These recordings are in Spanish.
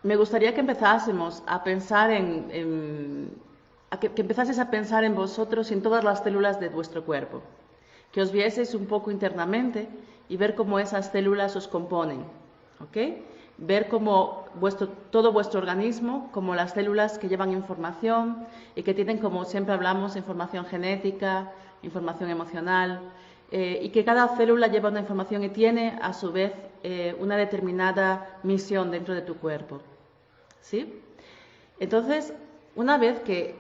me gustaría que empezásemos a pensar que empezaseis a pensar en vosotros y en todas las células de vuestro cuerpo, que os vieseis un poco internamente y ver cómo esas células os componen, ¿ok? Ver cómo todo vuestro organismo, como las células que llevan información y que tienen, como siempre hablamos, información genética, información emocional, y que cada célula lleva una información y tiene, a su vez, una determinada misión dentro de tu cuerpo, ¿sí? Entonces, una vez que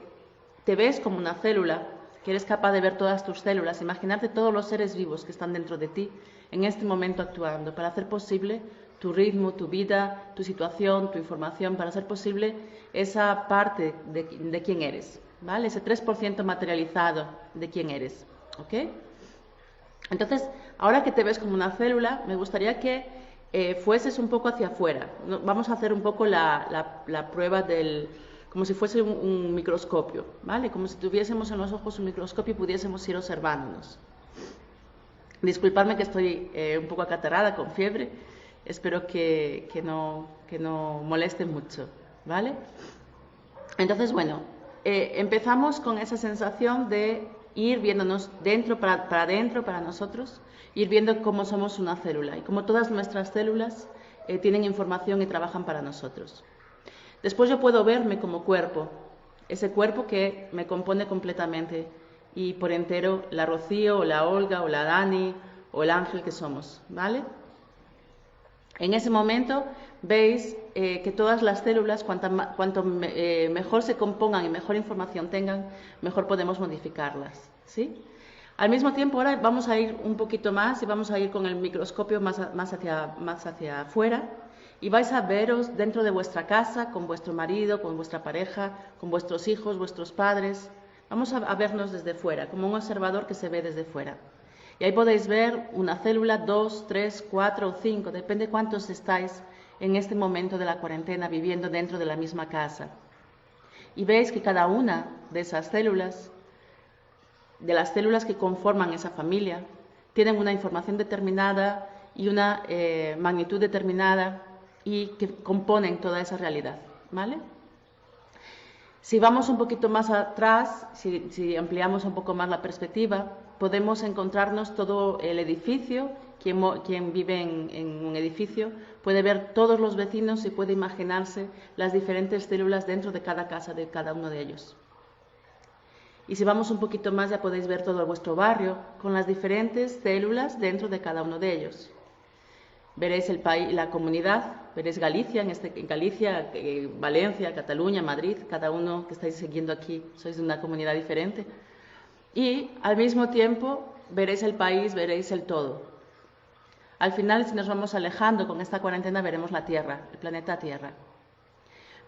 te ves como una célula, que eres capaz de ver todas tus células, imaginarte todos los seres vivos que están dentro de ti en este momento actuando, para hacer posible tu ritmo, tu vida, tu situación, tu información, para hacer posible esa parte de quién eres, ¿vale? Ese 3% materializado de quién eres, ¿ok? Entonces, ahora que te ves como una célula, me gustaría que fueses un poco hacia afuera. Vamos a hacer un poco la prueba como si fuese un microscopio, ¿vale? Como si tuviésemos en los ojos un microscopio y pudiésemos ir observándonos. Disculpadme que estoy un poco acatarrada, con fiebre. Espero que no moleste mucho, ¿vale? Entonces, bueno, empezamos con esa sensación de ir viéndonos para adentro, para nosotros, ir viendo cómo somos una célula y cómo todas nuestras células tienen información y trabajan para nosotros. Después yo puedo verme como cuerpo, ese cuerpo que me compone completamente y por entero la Rocío, o la Olga, o la Dani, o el Ángel que somos, ¿vale? En ese momento veis que todas las células, cuanto mejor se compongan y mejor información tengan, mejor podemos modificarlas, ¿sí? Al mismo tiempo, ahora vamos a ir un poquito más y vamos a ir con el microscopio más hacia afuera y vais a veros dentro de vuestra casa, con vuestro marido, con vuestra pareja, con vuestros hijos, vuestros padres. Vamos a vernos desde fuera, como un observador que se ve desde fuera. Y ahí podéis ver una célula, 2, 3, 4 o 5, depende cuántos estáis en este momento de la cuarentena viviendo dentro de la misma casa. Y veis que cada una de esas células, de las células que conforman esa familia, tienen una información determinada y una magnitud determinada y que componen toda esa realidad, ¿vale? Si vamos un poquito más atrás, si ampliamos un poco más la perspectiva, podemos encontrarnos todo el edificio. Quien vive en un edificio puede ver todos los vecinos y puede imaginarse las diferentes células dentro de cada casa de cada uno de ellos. Y si vamos un poquito más ya podéis ver todo vuestro barrio con las diferentes células dentro de cada uno de ellos. Veréis el país, la comunidad, veréis Galicia, en Galicia, Valencia, Cataluña, Madrid, cada uno que estáis siguiendo aquí sois de una comunidad diferente. Y al mismo tiempo veréis el país, veréis el todo. Al final, si nos vamos alejando con esta cuarentena, veremos la Tierra, el planeta Tierra.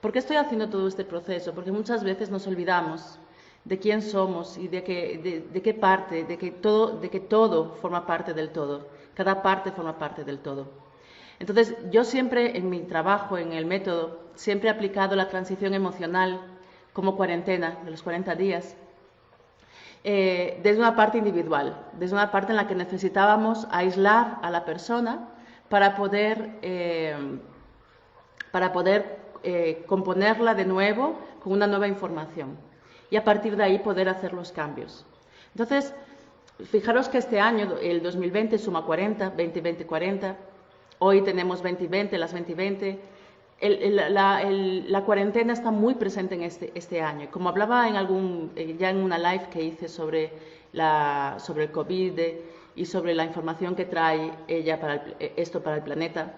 ¿Por qué estoy haciendo todo este proceso? Porque muchas veces nos olvidamos de quién somos y de qué parte, de que todo forma parte del todo. Cada parte forma parte del todo. Entonces, yo siempre en mi trabajo, en el método, siempre he aplicado la transición emocional como cuarentena, de los 40 días, desde una parte individual, desde una parte en la que necesitábamos aislar a la persona para poder componerla de nuevo con una nueva información y a partir de ahí poder hacer los cambios. Entonces, fijaros que este año, el 2020, suma 40, 2020, 40, hoy tenemos 2020, las 2020. La cuarentena está muy presente en este año. Como hablaba ya en una live que hice sobre el COVID y sobre la información que trae esto para el planeta,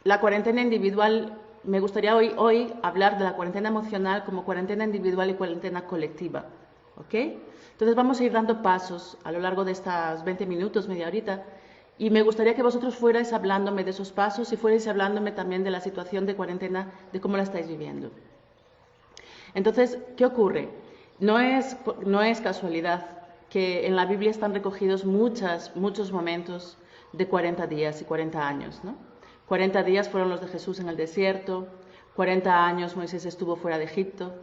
la cuarentena individual, me gustaría hoy hablar de la cuarentena emocional como cuarentena individual y cuarentena colectiva, ¿ok? Entonces vamos a ir dando pasos a lo largo de estas 20 minutos, media horita, y me gustaría que vosotros fuerais hablándome de esos pasos y fuerais hablándome también de la situación de cuarentena, de cómo la estáis viviendo. Entonces, ¿qué ocurre? No es casualidad que en la Biblia están recogidos muchos momentos de 40 días y 40 años, ¿no? 40 días fueron los de Jesús en el desierto, 40 años Moisés estuvo fuera de Egipto,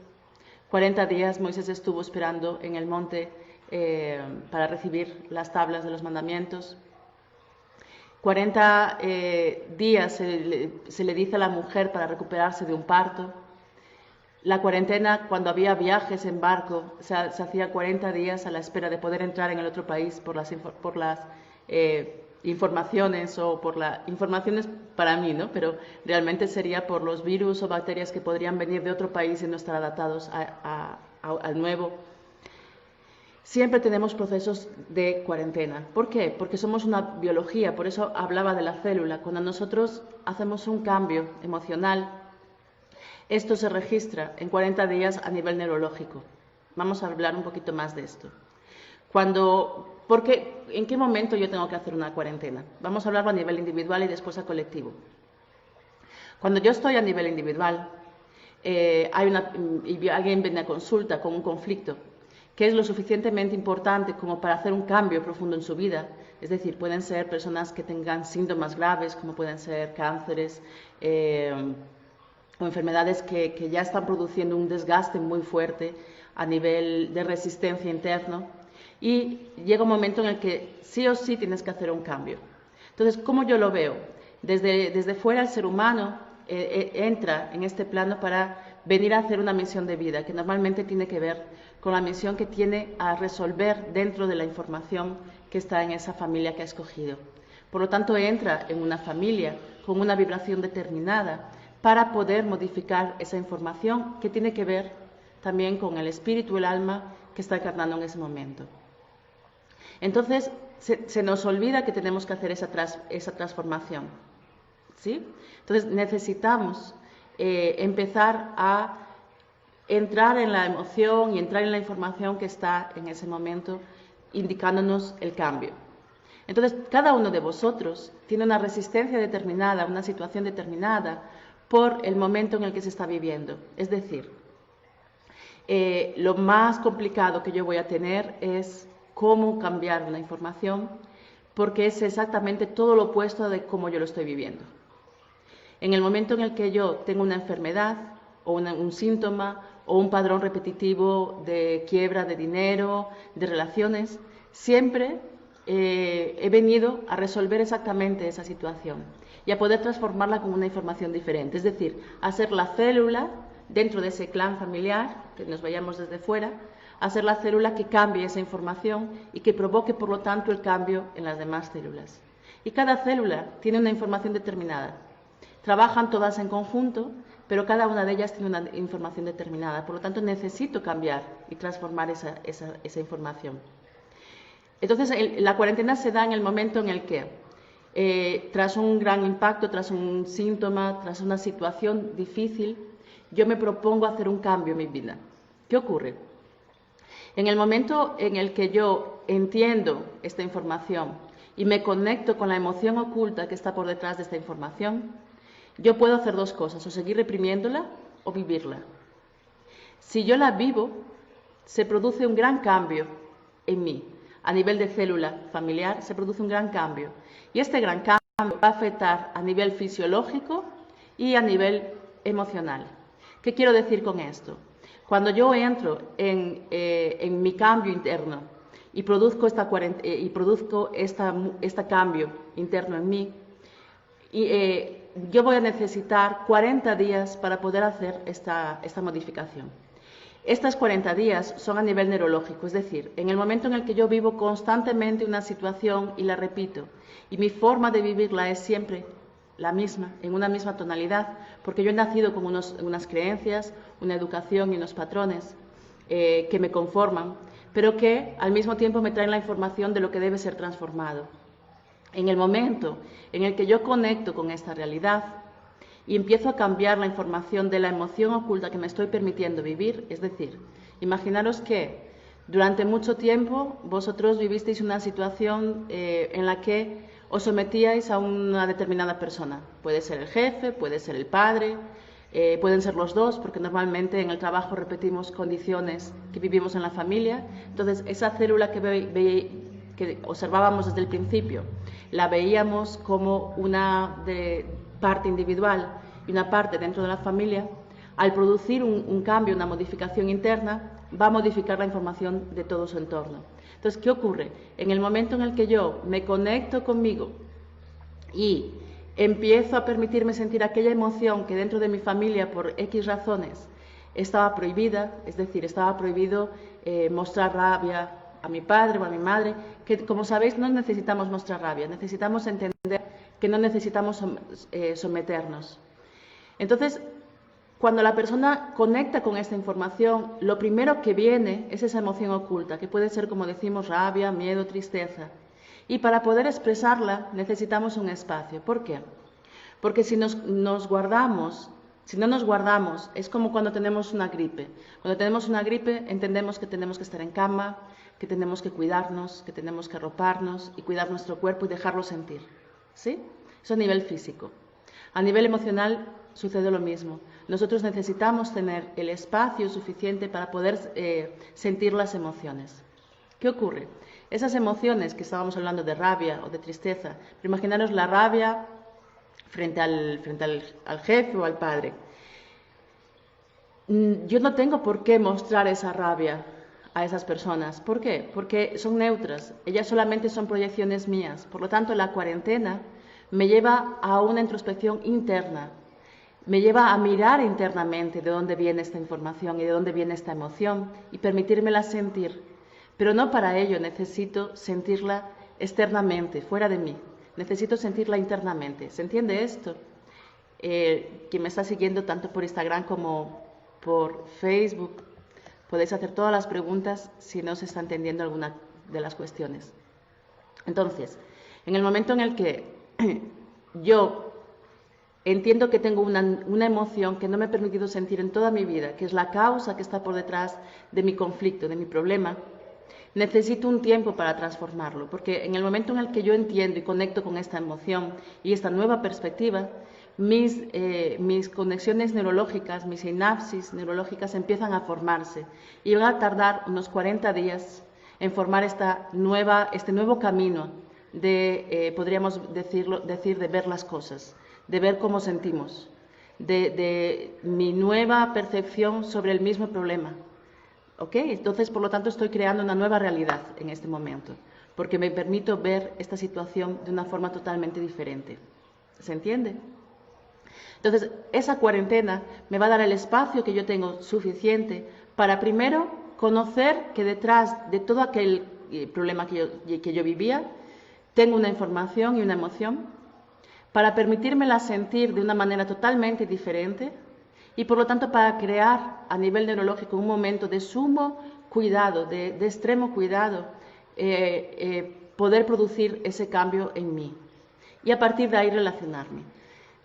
40 días Moisés estuvo esperando en el monte para recibir las tablas de los mandamientos. 40 días se le dice a la mujer para recuperarse de un parto. La cuarentena, cuando había viajes en barco, se hacía 40 días a la espera de poder entrar en el otro país por las informaciones o por las informaciones para mí, ¿no? Pero realmente sería por los virus o bacterias que podrían venir de otro país y no estar adaptados al nuevo. Siempre tenemos procesos de cuarentena. ¿Por qué? Porque somos una biología, por eso hablaba de la célula. Cuando nosotros hacemos un cambio emocional, esto se registra en 40 días a nivel neurológico. Vamos a hablar un poquito más de esto. ¿En qué momento yo tengo que hacer una cuarentena? Vamos a hablarlo a nivel individual y después a colectivo. Cuando yo estoy a nivel individual, alguien viene a consulta con un conflicto que es lo suficientemente importante como para hacer un cambio profundo en su vida. Es decir, pueden ser personas que tengan síntomas graves, como pueden ser cánceres, o enfermedades que ya están produciendo un desgaste muy fuerte a nivel de resistencia interno, y llega un momento en el que sí o sí tienes que hacer un cambio. Entonces, ¿cómo yo lo veo? Desde fuera el ser humano entra en este plano para venir a hacer una misión de vida, que normalmente tiene que ver con la misión que tiene a resolver dentro de la información que está en esa familia que ha escogido. Por lo tanto, entra en una familia con una vibración determinada, para poder modificar esa información que tiene que ver también con el espíritu, el alma que está encarnando en ese momento. Entonces, se nos olvida que tenemos que hacer esa transformación, ¿sí? Entonces, necesitamos empezar a entrar en la emoción y entrar en la información que está en ese momento indicándonos el cambio. Entonces, cada uno de vosotros tiene una resistencia determinada, una situación determinada, por el momento en el que se está viviendo. Es decir, lo más complicado que yo voy a tener es cómo cambiar la información, porque es exactamente todo lo opuesto de cómo yo lo estoy viviendo. En el momento en el que yo tengo una enfermedad o un síntoma o un padrón repetitivo de quiebra de dinero, de relaciones, siempre he venido a resolver exactamente esa situación y a poder transformarla con una información diferente, es decir, a ser la célula dentro de ese clan familiar, que nos vayamos desde fuera, a ser la célula que cambie esa información y que provoque, por lo tanto, el cambio en las demás células. Y cada célula tiene una información determinada. Trabajan todas en conjunto, pero cada una de ellas tiene una información determinada. Por lo tanto, necesito cambiar y transformar esa información. Entonces, la cuarentena se da en el momento en el que, tras un gran impacto, tras un síntoma, tras una situación difícil, yo me propongo hacer un cambio en mi vida. ¿Qué ocurre? En el momento en el que yo entiendo esta información y me conecto con la emoción oculta que está por detrás de esta información, yo puedo hacer dos cosas, o seguir reprimiéndola o vivirla. Si yo la vivo, se produce un gran cambio en mí. A nivel de célula familiar se produce un gran cambio. Y este gran cambio va a afectar a nivel fisiológico y a nivel emocional. ¿Qué quiero decir con esto? Cuando yo entro en mi cambio interno y produzco este cambio interno en mí, yo voy a necesitar 40 días para poder hacer esta modificación. Estas 40 días son a nivel neurológico, es decir, en el momento en el que yo vivo constantemente una situación y la repito, y mi forma de vivirla es siempre la misma, en una misma tonalidad, porque yo he nacido con unas creencias, una educación y unos patrones que me conforman, pero que al mismo tiempo me traen la información de lo que debe ser transformado. En el momento en el que yo conecto con esta realidad y empiezo a cambiar la información de la emoción oculta que me estoy permitiendo vivir, es decir, imaginaros que durante mucho tiempo vosotros vivisteis una situación en la que os sometíais a una determinada persona. Puede ser el jefe, puede ser el padre, pueden ser los dos, porque normalmente en el trabajo repetimos condiciones que vivimos en la familia. Entonces, esa célula que observábamos desde el principio, la veíamos como una parte individual y una parte dentro de la familia. Al producir un cambio, una modificación interna, va a modificar la información de todo su entorno. Entonces, ¿qué ocurre? En el momento en el que yo me conecto conmigo y empiezo a permitirme sentir aquella emoción que dentro de mi familia, por X razones, estaba prohibida, es decir, estaba prohibido mostrar rabia a mi padre o a mi madre, que como sabéis no necesitamos mostrar rabia, necesitamos entender que no necesitamos someternos. Entonces, cuando la persona conecta con esta información, lo primero que viene es esa emoción oculta, que puede ser, como decimos, rabia, miedo, tristeza. Y para poder expresarla necesitamos un espacio. ¿Por qué? Porque si no nos guardamos, es como cuando tenemos una gripe. Cuando tenemos una gripe entendemos que tenemos que estar en cama, que tenemos que cuidarnos, que tenemos que arroparnos y cuidar nuestro cuerpo y dejarlo sentir. ¿Sí? Eso a nivel físico. A nivel emocional sucede lo mismo. Nosotros necesitamos tener el espacio suficiente para poder sentir las emociones. ¿Qué ocurre? Esas emociones que estábamos hablando de rabia o de tristeza, imaginaros la rabia frente al jefe o al padre. Yo no tengo por qué mostrar esa rabia a esas personas. ¿Por qué? Porque son neutras, ellas solamente son proyecciones mías. Por lo tanto, la cuarentena me lleva a una introspección interna, me lleva a mirar internamente de dónde viene esta información y de dónde viene esta emoción y permitírmela sentir. Pero no para ello necesito sentirla externamente, fuera de mí. Necesito sentirla internamente. ¿Se entiende esto? Quien me está siguiendo tanto por Instagram como por Facebook, podéis hacer todas las preguntas si no se está entendiendo alguna de las cuestiones. Entonces, en el momento en el que yo entiendo que tengo una emoción que no me he permitido sentir en toda mi vida, que es la causa que está por detrás de mi conflicto, de mi problema, necesito un tiempo para transformarlo, porque en el momento en el que yo entiendo y conecto con esta emoción y esta nueva perspectiva, mis conexiones neurológicas, mis sinapsis neurológicas empiezan a formarse y van a tardar unos 40 días en formar este nuevo camino de, podríamos decir, de ver las cosas, de ver cómo sentimos, de mi nueva percepción sobre el mismo problema. ¿Ok? Entonces, por lo tanto, estoy creando una nueva realidad en este momento, porque me permito ver esta situación de una forma totalmente diferente. ¿Se entiende? Entonces, esa cuarentena me va a dar el espacio que yo tengo suficiente para primero conocer que detrás de todo aquel problema que yo vivía, tengo una información y una emoción, para permitírmela sentir de una manera totalmente diferente y, por lo tanto, para crear a nivel neurológico un momento de sumo cuidado, de extremo cuidado, poder producir ese cambio en mí y a partir de ahí relacionarme.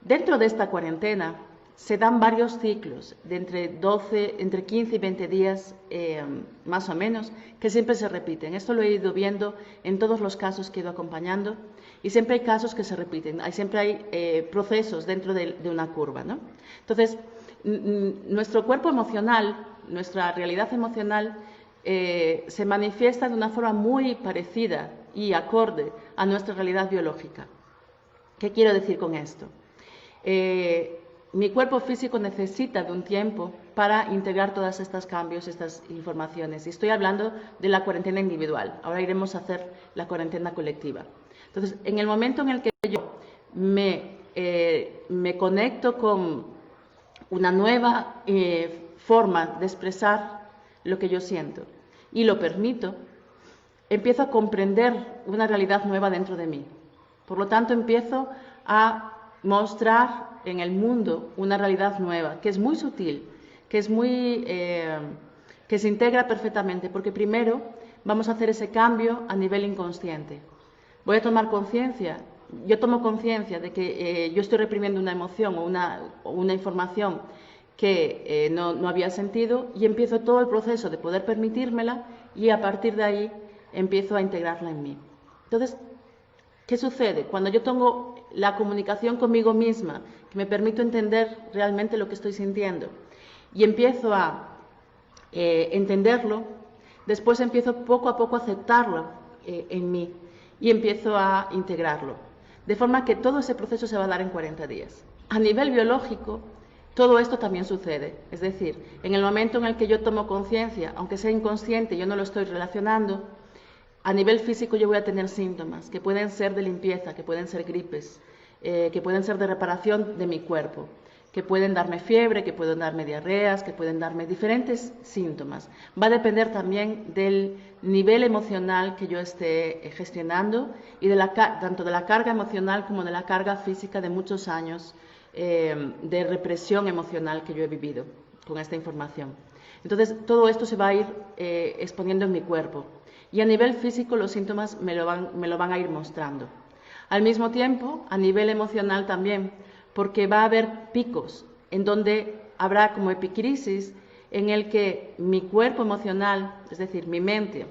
Dentro de esta cuarentena se dan varios ciclos de entre 15 y 20 días más o menos, que siempre se repiten. Esto lo he ido viendo en todos los casos que he ido acompañando y siempre hay casos que se repiten, siempre hay procesos dentro de una curva, ¿no? Entonces, nuestro cuerpo emocional, nuestra realidad emocional se manifiesta de una forma muy parecida y acorde a nuestra realidad biológica. ¿Qué quiero decir con esto? Mi cuerpo físico necesita de un tiempo para integrar todos estos cambios, estas informaciones. Y estoy hablando de la cuarentena individual. Ahora iremos a hacer la cuarentena colectiva. Entonces, en el momento en el que yo me conecto con una nueva forma de expresar lo que yo siento y lo permito, empiezo a comprender una realidad nueva dentro de mí. Por lo tanto, empiezo a mostrar en el mundo una realidad nueva, que es muy sutil, que se integra perfectamente, porque primero vamos a hacer ese cambio a nivel inconsciente. Voy a tomar conciencia, yo tomo conciencia de que yo estoy reprimiendo una emoción o una información que no había sentido y empiezo todo el proceso de poder permitírmela y a partir de ahí empiezo a integrarla en mí. Entonces, ¿qué sucede? Cuando yo tengo la comunicación conmigo misma, que me permito entender realmente lo que estoy sintiendo y empiezo a entenderlo, después empiezo poco a poco a aceptarlo en mí y empiezo a integrarlo. De forma que todo ese proceso se va a dar en 40 días. A nivel biológico, todo esto también sucede. Es decir, en el momento en el que yo tomo conciencia, aunque sea inconsciente, yo no lo estoy relacionando, a nivel físico yo voy a tener síntomas que pueden ser de limpieza, que pueden ser gripes, que pueden ser de reparación de mi cuerpo, que pueden darme fiebre, que pueden darme diarreas, que pueden darme diferentes síntomas. Va a depender también del nivel emocional que yo esté gestionando y tanto de la carga emocional como de la carga física de muchos años de represión emocional que yo he vivido con esta información. Entonces, todo esto se va a ir exponiendo en mi cuerpo y a nivel físico los síntomas me lo van a ir mostrando. Al mismo tiempo, a nivel emocional también, porque va a haber picos en donde habrá como epicrisis en el que mi cuerpo emocional, es decir, mi mente,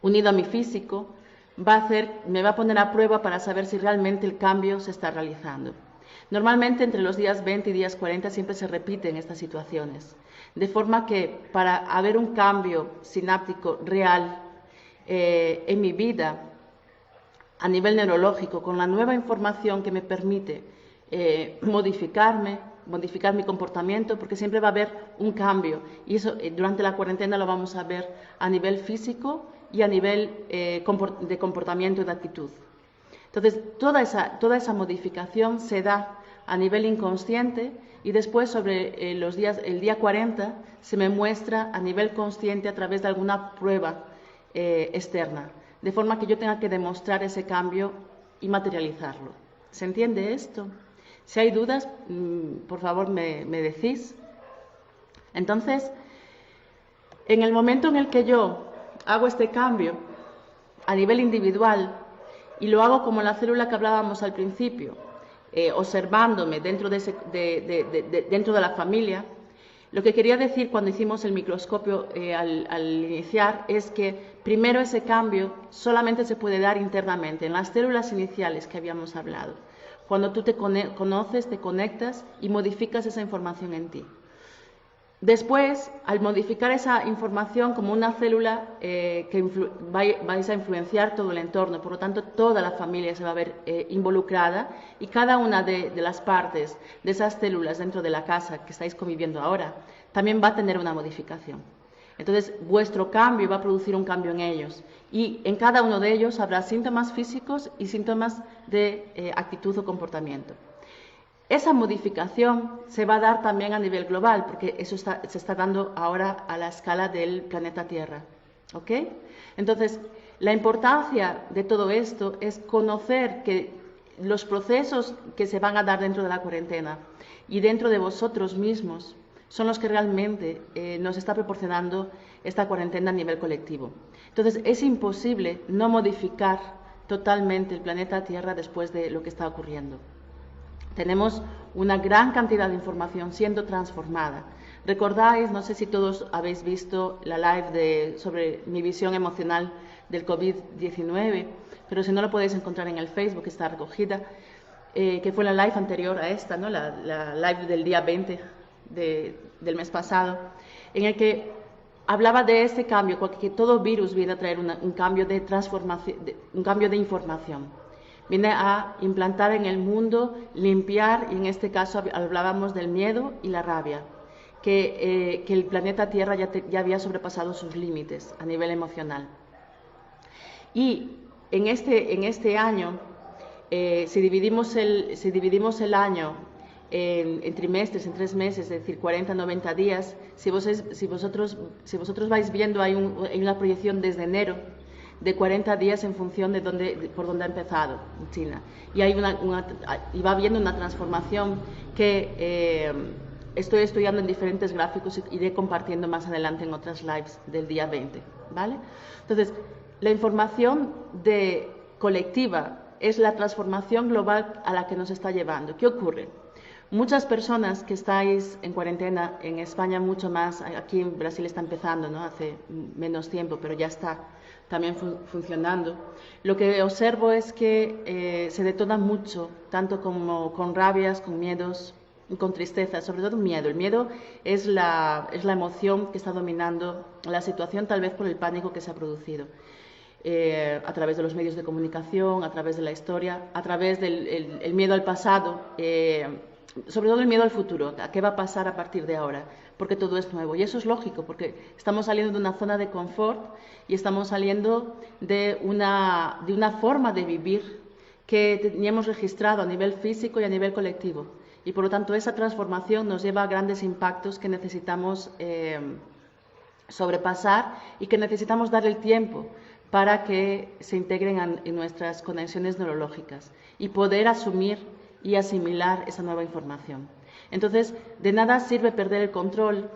unido a mi físico, me va a poner a prueba para saber si realmente el cambio se está realizando. Normalmente entre los días 20 y días 40 siempre se repiten estas situaciones, de forma que para haber un cambio sináptico real en mi vida, a nivel neurológico, con la nueva información que me permite modificar mi comportamiento, porque siempre va a haber un cambio y eso durante la cuarentena lo vamos a ver a nivel físico y a nivel de comportamiento y de actitud. Entonces, toda esa modificación se da a nivel inconsciente y después sobre el día 40 se me muestra a nivel consciente a través de alguna prueba externa, de forma que yo tenga que demostrar ese cambio y materializarlo. ¿Se entiende esto? Si hay dudas, por favor me decís. Entonces, en el momento en el que yo hago este cambio a nivel individual y lo hago como la célula que hablábamos al principio, observándome dentro de la familia, lo que quería decir cuando hicimos el microscopio al iniciar es que primero ese cambio solamente se puede dar internamente, en las células iniciales que habíamos hablado, cuando tú te conoces, te conectas y modificas esa información en ti. Después, al modificar esa información como una célula vais a influenciar todo el entorno, por lo tanto toda la familia se va a ver involucrada y cada una de las partes de esas células dentro de la casa que estáis conviviendo ahora también va a tener una modificación. Entonces, vuestro cambio va a producir un cambio en ellos y en cada uno de ellos habrá síntomas físicos y síntomas de actitud o comportamiento. Esa modificación se va a dar también a nivel global, porque eso se está dando ahora a la escala del planeta Tierra. ¿Ok? Entonces, la importancia de todo esto es conocer que los procesos que se van a dar dentro de la cuarentena y dentro de vosotros mismos son los que realmente nos está proporcionando esta cuarentena a nivel colectivo. Entonces, es imposible no modificar totalmente el planeta Tierra después de lo que está ocurriendo. Tenemos una gran cantidad de información siendo transformada. Recordáis, no sé si todos habéis visto la live sobre mi visión emocional del COVID-19, pero si no lo podéis encontrar en el Facebook, está recogida, que fue la live anterior a esta, ¿no? la live del día 20 del mes pasado, en el que hablaba de este cambio, que todo virus viene a traer un cambio de transformación, un cambio de información. Viene a implantar en el mundo, limpiar, y en este caso hablábamos del miedo y la rabia, que el planeta Tierra ya había sobrepasado sus límites a nivel emocional. Y en este año, si dividimos el año en trimestres, en 3 meses, es decir, 40, 90 días, si vosotros vais viendo, hay una proyección desde enero, de 40 días en función por dónde ha empezado en China. Y va habiendo una transformación que estoy estudiando en diferentes gráficos y iré compartiendo más adelante en otras lives del día 20. ¿Vale? Entonces, la información colectiva es la transformación global a la que nos está llevando. ¿Qué ocurre? Muchas personas que estáis en cuarentena, en España mucho más, aquí en Brasil está empezando, ¿no? Hace menos tiempo, pero ya está también funcionando. Lo que observo es que se detona mucho, tanto como con rabias, con miedos, con tristeza, sobre todo miedo. El miedo es la emoción que está dominando la situación, tal vez por el pánico que se ha producido. A través de los medios de comunicación, a través de la historia, a través del miedo al pasado, sobre todo el miedo al futuro, a qué va a pasar a partir de ahora, porque todo es nuevo. Y eso es lógico, porque estamos saliendo de una zona de confort y estamos saliendo de una forma de vivir que teníamos registrado a nivel físico y a nivel colectivo. Y por lo tanto esa transformación nos lleva a grandes impactos que necesitamos sobrepasar y que necesitamos darle el tiempo para que se integren en nuestras conexiones neurológicas y poder asumir y asimilar esa nueva información. Entonces, de nada sirve perder el control,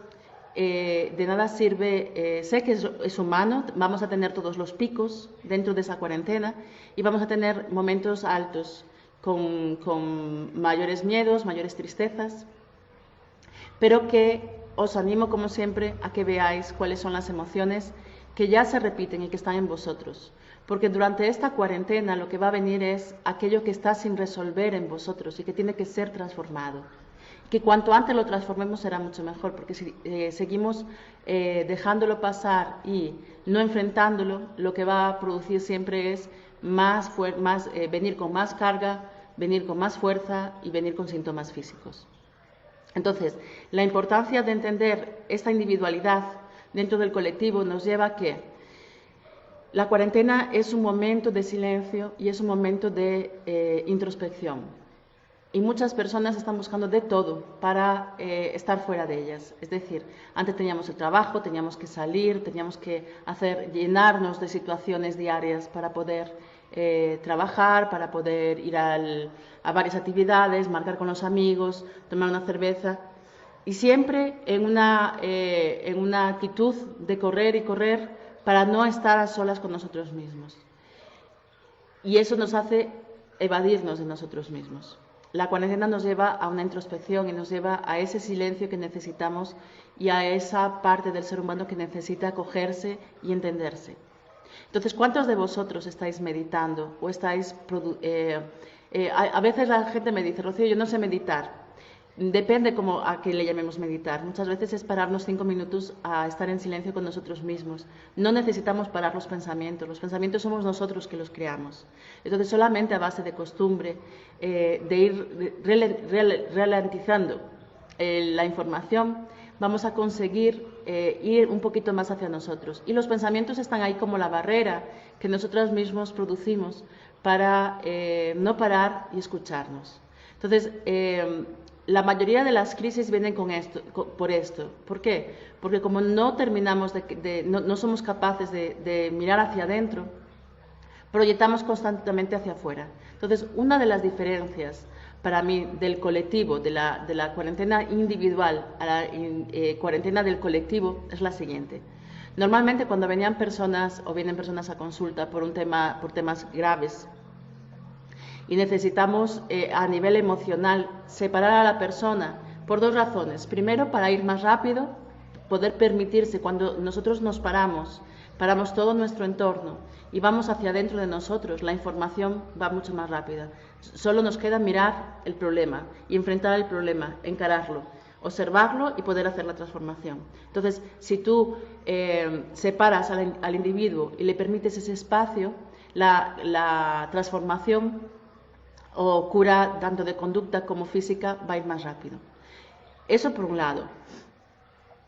de nada sirve, sé que es humano, vamos a tener todos los picos dentro de esa cuarentena y vamos a tener momentos altos con mayores miedos, mayores tristezas, pero que os animo, como siempre, a que veáis cuáles son las emociones que ya se repiten y que están en vosotros. Porque durante esta cuarentena lo que va a venir es aquello que está sin resolver en vosotros y que tiene que ser transformado. Que cuanto antes lo transformemos será mucho mejor, porque si seguimos dejándolo pasar y no enfrentándolo, lo que va a producir siempre es venir con más carga, venir con más fuerza y venir con síntomas físicos. Entonces, la importancia de entender esta individualidad dentro del colectivo nos lleva a que la cuarentena es un momento de silencio y es un momento de introspección. Y muchas personas están buscando de todo para estar fuera de ellas. Es decir, antes teníamos el trabajo, teníamos que salir, teníamos que llenarnos de situaciones diarias para poder trabajar, para poder ir a varias actividades, marcar con los amigos, tomar una cerveza. Y siempre en una actitud de correr y correr para no estar a solas con nosotros mismos. Y eso nos hace evadirnos de nosotros mismos. La cuarentena nos lleva a una introspección y nos lleva a ese silencio que necesitamos y a esa parte del ser humano que necesita acogerse y entenderse. Entonces, ¿cuántos de vosotros estáis meditando o estáis... a veces la gente me dice, Rocío, yo no sé meditar. Depende a qué le llamemos meditar. Muchas veces es pararnos 5 minutos a estar en silencio con nosotros mismos. No necesitamos parar los pensamientos somos nosotros que los creamos. Entonces, solamente a base de costumbre, de ir ralentizando la información, vamos a conseguir ir un poquito más hacia nosotros. Y los pensamientos están ahí como la barrera que nosotros mismos producimos para no parar y escucharnos. Entonces, la mayoría de las crisis vienen por esto. ¿Por qué? Porque como no terminamos no somos capaces de mirar hacia adentro, proyectamos constantemente hacia afuera. Entonces, una de las diferencias para mí del colectivo, de la cuarentena individual a la cuarentena del colectivo es la siguiente. Normalmente cuando vienen personas a consulta por temas graves, y necesitamos a nivel emocional separar a la persona por 2 razones. Primero, para ir más rápido, poder permitirse, cuando nosotros nos paramos todo nuestro entorno y vamos hacia adentro de nosotros, la información va mucho más rápida. Solo nos queda mirar el problema y enfrentar el problema, encararlo, observarlo y poder hacer la transformación. Entonces, si tú separas al individuo y le permites ese espacio, la transformación o cura tanto de conducta como física va a ir más rápido. Eso por un lado.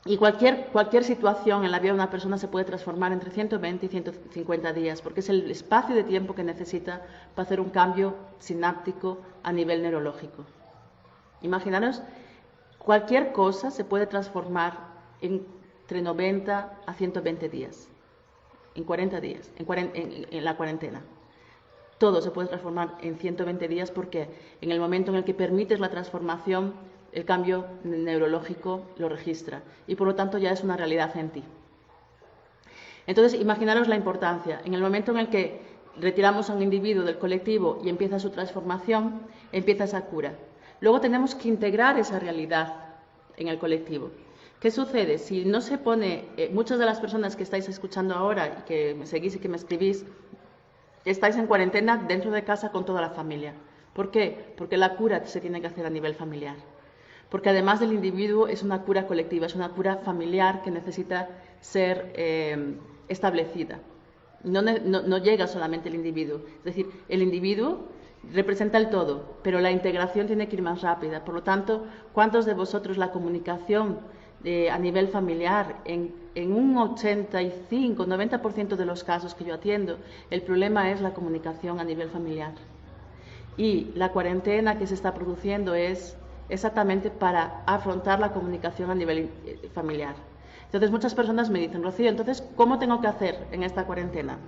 Y cualquier situación en la vida de una persona se puede transformar entre 120 y 150 días, porque es el espacio de tiempo que necesita para hacer un cambio sináptico a nivel neurológico. Imaginaros, cualquier cosa se puede transformar entre 90 a 120 días, en 40 días, en la cuarentena. Todo se puede transformar en 120 días porque en el momento en el que permites la transformación, el cambio neurológico lo registra y por lo tanto ya es una realidad en ti. Entonces, imaginaros la importancia. En el momento en el que retiramos a un individuo del colectivo y empieza su transformación, empieza esa cura. Luego tenemos que integrar esa realidad en el colectivo. ¿Qué sucede? Si no se pone, muchas de las personas que estáis escuchando ahora y que me seguís y que me escribís, estáis en cuarentena dentro de casa con toda la familia. ¿Por qué? Porque la cura se tiene que hacer a nivel familiar. Porque además del individuo es una cura colectiva, es una cura familiar que necesita ser establecida. No llega solamente el individuo. Es decir, el individuo representa el todo, pero la integración tiene que ir más rápida. Por lo tanto, ¿cuántos de vosotros la comunicación a nivel familiar, en un 85-90% de los casos que yo atiendo, el problema es la comunicación a nivel familiar? Y la cuarentena que se está produciendo es exactamente para afrontar la comunicación a nivel familiar. Entonces muchas personas me dicen, Rocío, entonces, ¿cómo tengo que hacer en esta cuarentena?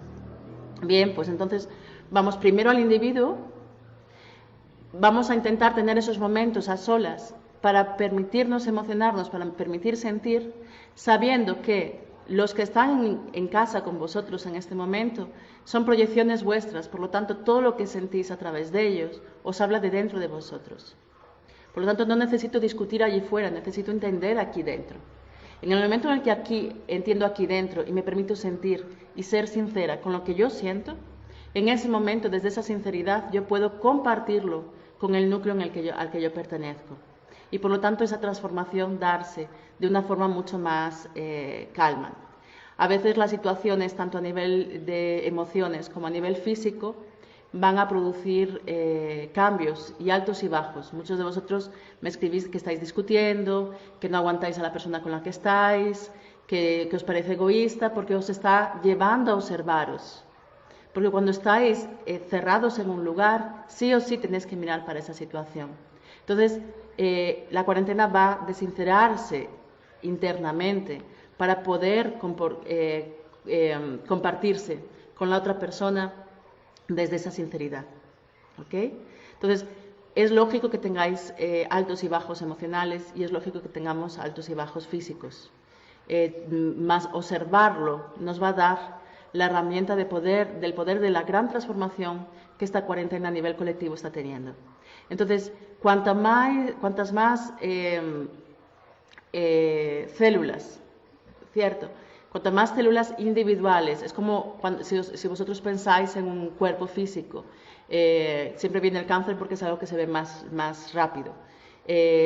Bien, pues entonces vamos primero al individuo, vamos a intentar tener esos momentos a solas para permitirnos emocionarnos, para permitir sentir, sabiendo que los que están en casa con vosotros en este momento son proyecciones vuestras, por lo tanto todo lo que sentís a través de ellos os habla de dentro de vosotros. Por lo tanto no necesito discutir allí fuera, necesito entender aquí dentro. En el momento en el que entiendo aquí dentro y me permito sentir y ser sincera con lo que yo siento, en ese momento, desde esa sinceridad, yo puedo compartirlo con el núcleo al que yo pertenezco. Y por lo tanto esa transformación darse de una forma mucho más calma. A veces las situaciones, tanto a nivel de emociones como a nivel físico, van a producir cambios y altos y bajos. Muchos de vosotros me escribís que estáis discutiendo, que no aguantáis a la persona con la que estáis, que os parece egoísta, porque os está llevando a observaros. Porque cuando estáis cerrados en un lugar, sí o sí tenéis que mirar para esa situación. Entonces, la cuarentena va a desincerarse internamente para poder compartirse con la otra persona desde esa sinceridad. ¿Ok? Entonces, es lógico que tengáis altos y bajos emocionales y es lógico que tengamos altos y bajos físicos. Más observarlo nos va a dar la herramienta del poder de la gran transformación que esta cuarentena a nivel colectivo está teniendo. Entonces, cuantas más células, ¿cierto? Cuantas más células individuales, es como si vosotros pensáis en un cuerpo físico, siempre viene el cáncer porque es algo que se ve más rápido.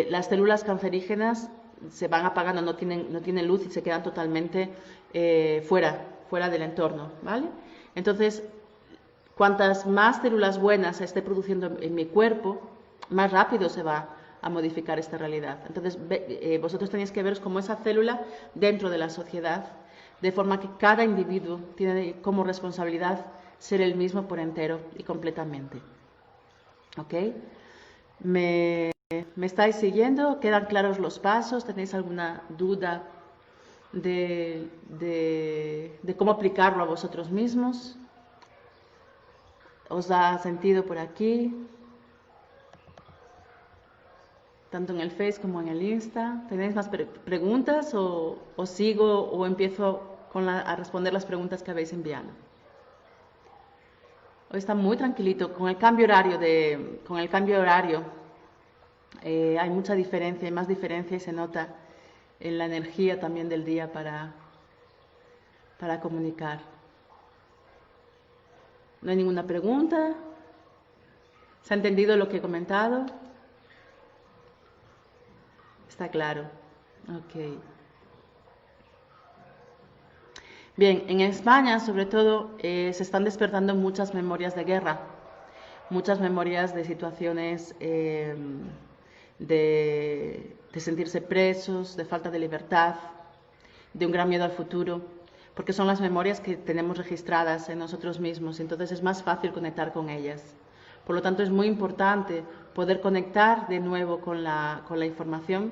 Las células cancerígenas se van apagando, no tienen luz y se quedan totalmente fuera del entorno, ¿vale? Entonces, cuantas más células buenas se esté produciendo en mi cuerpo, más rápido se va a modificar esta realidad. Entonces, vosotros tenéis que veros como esa célula dentro de la sociedad, de forma que cada individuo tiene como responsabilidad ser el mismo por entero y completamente. ¿Ok? ¿Me estáis siguiendo? ¿Quedan claros los pasos? ¿Tenéis alguna duda de cómo aplicarlo a vosotros mismos? ¿Os da sentido por aquí? Tanto en el Face como en el Insta. ¿Tenéis más preguntas o sigo o empiezo a responder las preguntas que habéis enviado? Hoy está muy tranquilito. Con el cambio horario, hay mucha diferencia, hay más diferencia y se nota en la energía también del día para comunicar. ¿No hay ninguna pregunta? ¿Se ha entendido lo que he comentado? Está claro. Ok. Bien, en España, sobre todo, se están despertando muchas memorias de guerra, muchas memorias de situaciones de sentirse presos, de falta de libertad, de un gran miedo al futuro, porque son las memorias que tenemos registradas en nosotros mismos, entonces es más fácil conectar con ellas. Por lo tanto, es muy importante poder conectar de nuevo con la información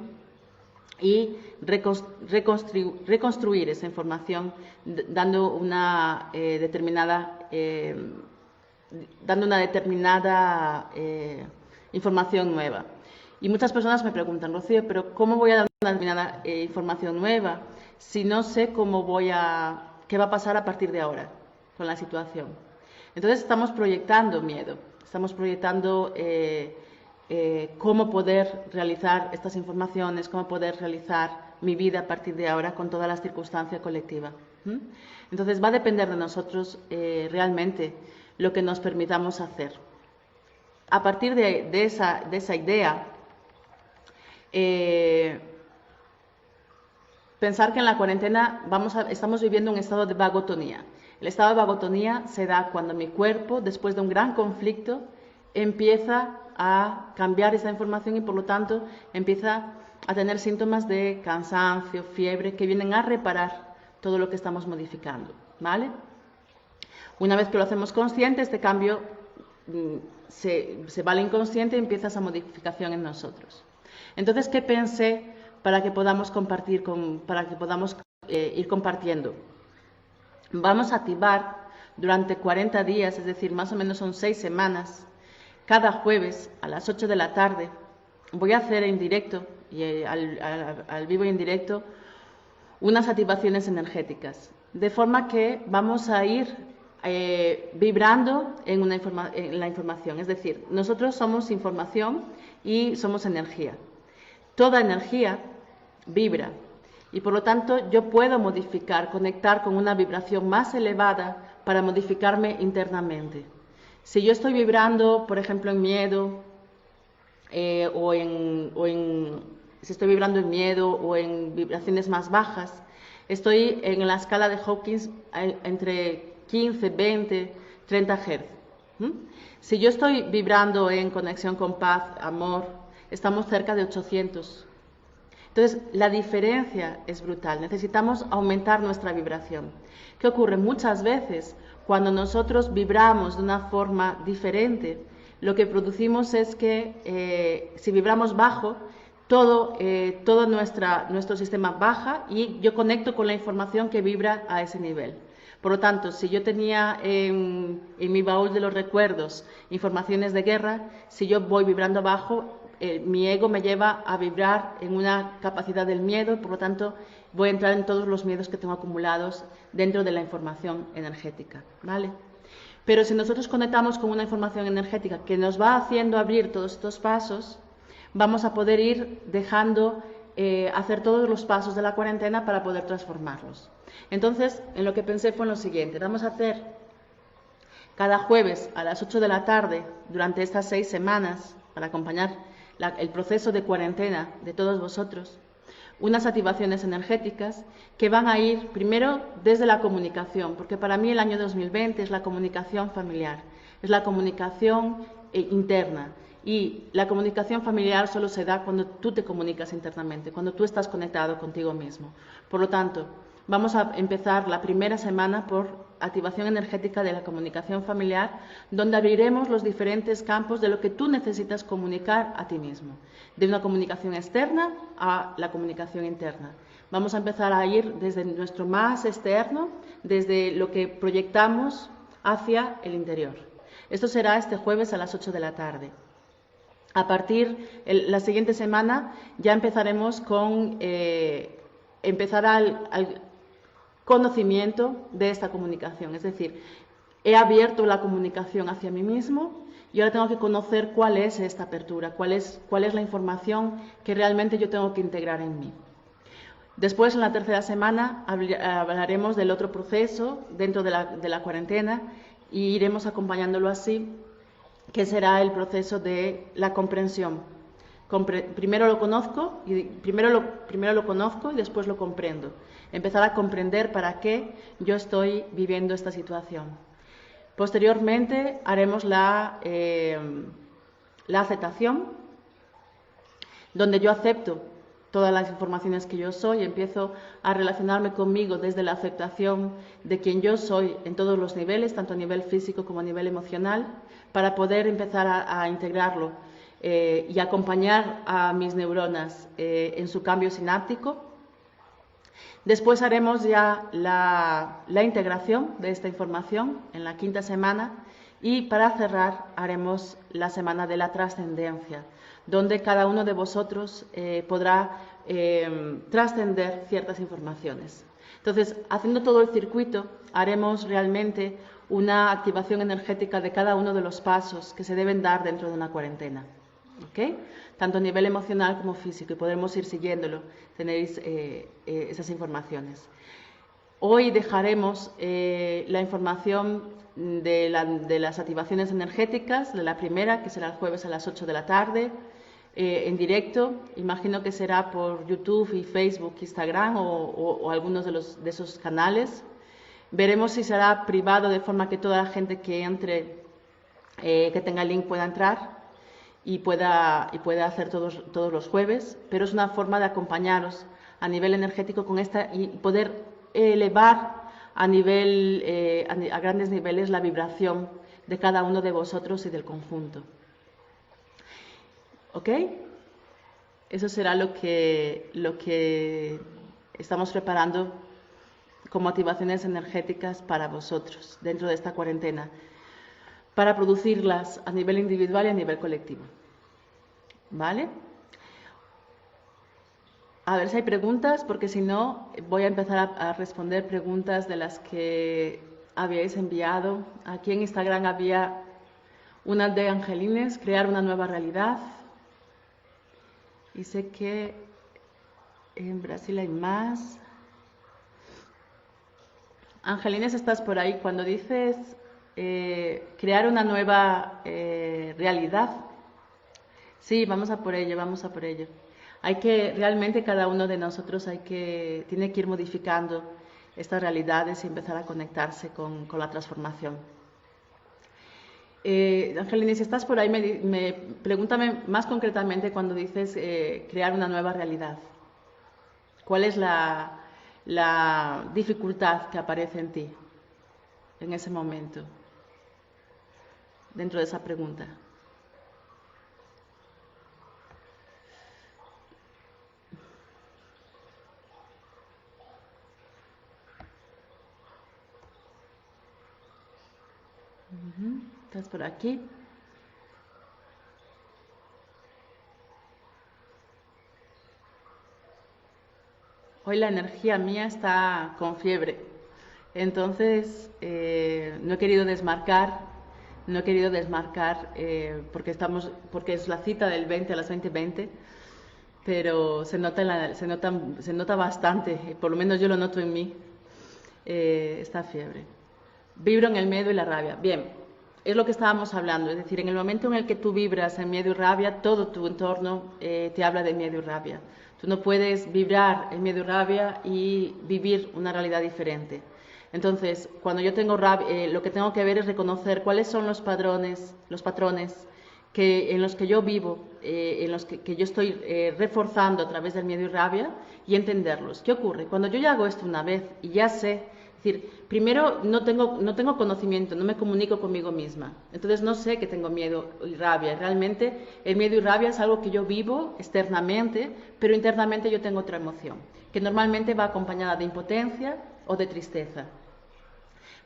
y reconstruir esa información dando una determinada información nueva. Y muchas personas me preguntan, Rocío, pero ¿cómo voy a dar una determinada información nueva si no sé qué va a pasar a partir de ahora con la situación? Entonces estamos proyectando miedo, estamos proyectando cómo poder realizar estas informaciones, cómo poder realizar mi vida a partir de ahora con toda la circunstancia colectiva. Entonces va a depender de nosotros realmente lo que nos permitamos hacer. A partir de esa idea, pensar que en la cuarentena estamos viviendo un estado de vagotonía. El estado de vagotonía se da cuando mi cuerpo, después de un gran conflicto, empieza a cambiar esa información y por lo tanto empieza a tener síntomas de cansancio, fiebre, que vienen a reparar todo lo que estamos modificando, ¿vale? Una vez que lo hacemos consciente, este cambio se va al inconsciente y empieza esa modificación en nosotros. Entonces, ¿qué pensé para que podamos compartir, ir compartiendo? Vamos a activar durante 40 días, es decir, más o menos son 6 semanas, cada jueves a las 8 de la tarde. Voy a hacer en directo, al vivo y en directo, unas activaciones energéticas, de forma que vamos a ir vibrando en la información. Es decir, nosotros somos información y somos energía. Toda energía vibra y por lo tanto yo puedo modificar, conectar con una vibración más elevada para modificarme internamente. Si yo estoy vibrando, por ejemplo, en miedo si estoy vibrando en miedo o en vibraciones más bajas, estoy en la escala de Hawkins entre 15, 20, 30 Hz. Si yo estoy vibrando en conexión con paz, amor, estamos cerca de 800. Entonces, la diferencia es brutal. Necesitamos aumentar nuestra vibración. ¿Qué ocurre? Muchas veces, cuando nosotros vibramos de una forma diferente, lo que producimos es que si vibramos bajo, todo nuestro sistema baja y yo conecto con la información que vibra a ese nivel. Por lo tanto, si yo tenía en mi baúl de los recuerdos informaciones de guerra, si yo voy vibrando bajo, mi ego me lleva a vibrar en una capacidad del miedo, por lo tanto voy a entrar en todos los miedos que tengo acumulados dentro de la información energética, ¿vale? Pero si nosotros conectamos con una información energética que nos va haciendo abrir todos estos pasos, vamos a poder ir dejando hacer todos los pasos de la cuarentena para poder transformarlos. Entonces, en lo que pensé fue en lo siguiente: vamos a hacer cada jueves a las 8 de la tarde durante estas 6 semanas, para acompañar el proceso de cuarentena de todos vosotros, unas activaciones energéticas que van a ir primero desde la comunicación, porque para mí el año 2020 es la comunicación familiar, es la comunicación interna. Y la comunicación familiar solo se da cuando tú te comunicas internamente, cuando tú estás conectado contigo mismo. Por lo tanto, vamos a empezar la primera semana por activación energética de la comunicación familiar, donde abriremos los diferentes campos de lo que tú necesitas comunicar a ti mismo, de una comunicación externa a la comunicación interna. Vamos a empezar a ir desde nuestro más externo, desde lo que proyectamos hacia el interior. Esto será este jueves a las 8 de la tarde. A partir de la siguiente semana ya empezaremos con empezar al conocimiento de esta comunicación. Es decir, he abierto la comunicación hacia mí mismo y ahora tengo que conocer cuál es esta apertura, cuál es la información que realmente yo tengo que integrar en mí. Después, en la tercera semana, hablaremos del otro proceso dentro de la cuarentena y iremos acompañándolo así, que será el proceso de la comprensión. Primero lo conozco y después lo comprendo. Empezar a comprender para qué yo estoy viviendo esta situación. Posteriormente haremos la aceptación, donde yo acepto todas las informaciones que yo soy, empiezo a relacionarme conmigo desde la aceptación de quien yo soy en todos los niveles, tanto a nivel físico como a nivel emocional, para poder empezar a integrarlo y acompañar a mis neuronas en su cambio sináptico. Después haremos ya la integración de esta información en la quinta semana y para cerrar haremos la semana de la trascendencia, donde cada uno de vosotros podrá trascender ciertas informaciones. Entonces, haciendo todo el circuito, haremos realmente una activación energética de cada uno de los pasos que se deben dar dentro de una cuarentena, ¿ok? Tanto a nivel emocional como físico, y podremos ir siguiéndolo, tenéis esas informaciones. Hoy dejaremos la información de las activaciones energéticas, de la primera, que será el jueves a las 8 de la tarde, en directo. Imagino que será por YouTube y Facebook, Instagram o algunos de esos canales. Veremos si será privado, de forma que toda la gente que entre, que tenga el link, pueda entrar y pueda hacer todos los jueves, pero es una forma de acompañaros a nivel energético con esta y poder elevar a nivel, a grandes niveles la vibración de cada uno de vosotros y del conjunto. ¿Ok? Eso será lo que estamos preparando como activaciones energéticas para vosotros dentro de esta cuarentena, para producirlas a nivel individual y a nivel colectivo. ¿Vale? A ver si hay preguntas, porque si no, voy a empezar a responder preguntas de las que habíais enviado. Aquí en Instagram había una de Angelines, crear una nueva realidad. Y sé que en Brasil hay más. Angelines, ¿estás por ahí? Cuando dices crear una nueva realidad, sí, vamos a por ello, vamos a por ello. Hay que, realmente cada uno de nosotros tiene que ir modificando estas realidades y empezar a conectarse con la transformación. Angelina, si estás por ahí, pregúntame más concretamente cuando dices crear una nueva realidad. ¿Cuál es la dificultad que aparece en ti en ese momento, dentro de esa pregunta? ¿Estás por aquí? Hoy la energía mía está con fiebre, entonces no he querido desmarcar porque es la cita del 20 a las 20:20, pero se nota bastante, por lo menos yo lo noto en mí, esta fiebre. Vibro en el miedo y la rabia. Bien, es lo que estábamos hablando, es decir, en el momento en el que tú vibras en miedo y rabia, todo tu entorno te habla de miedo y rabia. Tú no puedes vibrar en miedo y rabia y vivir una realidad diferente. Entonces, cuando yo tengo rabia, lo que tengo que ver es reconocer cuáles son los patrones en los que yo vivo, en los que yo estoy reforzando a través del miedo y rabia, y entenderlos. ¿Qué ocurre? Cuando yo ya hago esto una vez y ya sé, es decir, primero no tengo conocimiento, no me comunico conmigo misma, entonces no sé que tengo miedo y rabia. Realmente el miedo y rabia es algo que yo vivo externamente, pero internamente yo tengo otra emoción, que normalmente va acompañada de impotencia o de tristeza.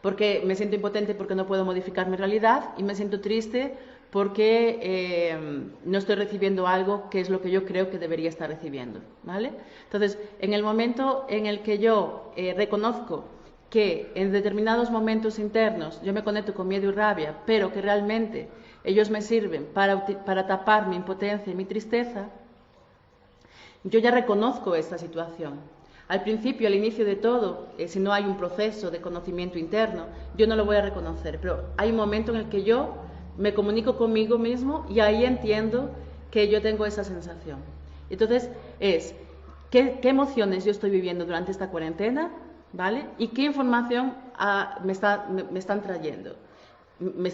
Porque me siento impotente porque no puedo modificar mi realidad, y me siento triste porque no estoy recibiendo algo que es lo que yo creo que debería estar recibiendo, ¿vale? Entonces, en el momento en el que yo reconozco que en determinados momentos internos yo me conecto con miedo y rabia, pero que realmente ellos me sirven para tapar mi impotencia y mi tristeza, yo ya reconozco esta situación. Al principio, al inicio de todo, si no hay un proceso de conocimiento interno, yo no lo voy a reconocer, pero hay un momento en el que yo me comunico conmigo mismo y ahí entiendo que yo tengo esa sensación. Entonces, ¿qué emociones yo estoy viviendo durante esta cuarentena? ¿Vale? ¿Y qué información me están trayendo? Me